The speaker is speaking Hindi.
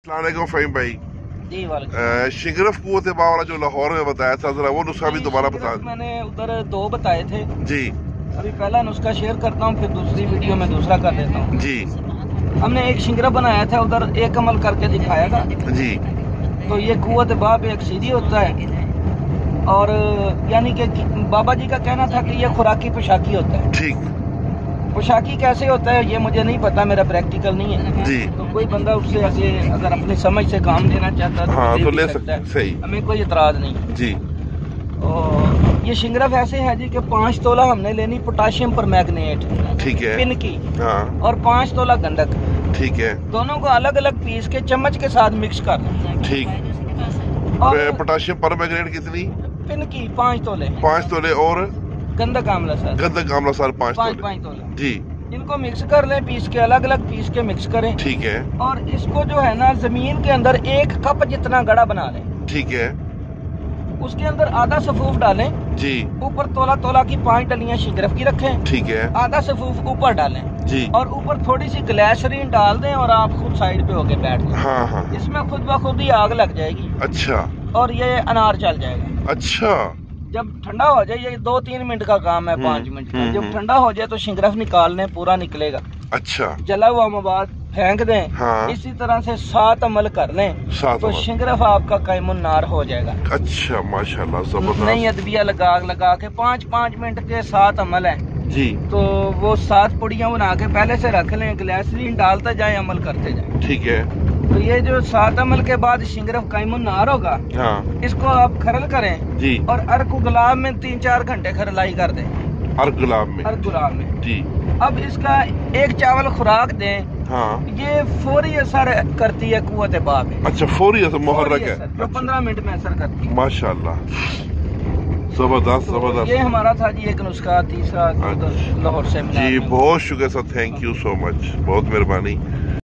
अस्सलाम वालेकुम फ़हीम भाई। जी वालेकुम। शिगरफ कुव्वत बा वाला जो लाहौर में बताया था, जरा वो नुस्खा भी दोबारा बता। मैंने उधर 2 बताए थे जी। अभी पहला नुस्खा शेयर करता हूँ, फिर दूसरी वीडियो में दूसरा कर देता हूँ। जी। हमने एक शिगरफ बनाया था, उधर एक अमल करके दिखाया था। जी। तो ये कुव्वत बाप एक सीधी होता है, और यानी कि बाबा जी का कहना था कि ये खुराकी पोशाकी होता है। ठीक। पोशाकी कैसे होता है ये मुझे नहीं पता, मेरा प्रैक्टिकल नहीं है। जी। तो कोई बंदा उससे ऐसे अगर अपनी समझ से काम लेना चाहता है हाँ, तो ले सकता है। सही, हमें कोई इतराज नहीं। जी। और ये शिगरफ ऐसे है जी कि 5 तोला हमने लेनी पोटाशियम पर मैग्नेट, ठीक है, पिन की। हाँ। और 5 तोला गंधक, ठीक है। दोनों को अलग अलग पीस के चम्मच के साथ मिक्स कर लें। ठीक। और पोटाशियम पर मैग्नेट कितनी? पिन की 5 तोले। 5 तोले। और गंधक आमला सर, गंधक आमला सर 5 5 तोले। जी। इनको मिक्स कर लें, पीस के अलग अलग पीस के मिक्स करें। ठीक है। और इसको जो है ना जमीन के अंदर 1 कप जितना गड़ा बना लें। ठीक है। उसके अंदर आधा सफूफ डालें जी। ऊपर तोला तोला की 5 डलियां शिगरफ की रखें। ठीक है। आधा सफूफ ऊपर डालें जी। और ऊपर थोड़ी सी ग्लिसरीन डाल दें और आप खुद साइड पे होके बैठ जाएं। हाँ हाँ। इसमें खुद ब खुद ही आग लग जाएगी। अच्छा और ये अनार चल जाएगा। अच्छा। जब ठंडा हो जाए, ये 2-3 मिनट का काम है, 5 मिनट का। जब ठंडा हो जाए तो शिगरफ निकाल लें, पूरा निकलेगा। अच्छा। जला हुआ मवाद फेंक दें। हाँ। इसी तरह से 7 अमल कर लें, 7 तो शिगरफ आपका कायमुन नार हो जाएगा। अच्छा, माशाल्लाह, जबरदस्त। नई अदबिया लगा के 5-5 मिनट के 7 अमल है जी। तो वो 7 पुड़ियाँ बना के पहले से रख लें, ग्लिसरीन डालते जाए, अमल करते जाए। ठीक है। तो ये जो 7 अमल के बाद शिगरफ कायमुन नार होगा, हाँ। इसको आप खरल करें जी। और अर्क गुलाब में 3-4 घंटे खरलाई कर दें। अर्क गुलाब में? अर्क गुलाब में जी। अब इसका 1 चावल खुराक दें। हाँ। ये फौरी असर करती है कुव्वत बाब। अच्छा, फौरी असर, मुहर्रक है जो 15 मिनट में असर करती है। माशाल्लाह, जबरदस्त जबरदस्त। ये हमारा था जी एक नुस्खा, तीसरा लाहौर से मिला। जी, बहुत शुक्रिया sir, thank you so much, बहुत मेहरबानी।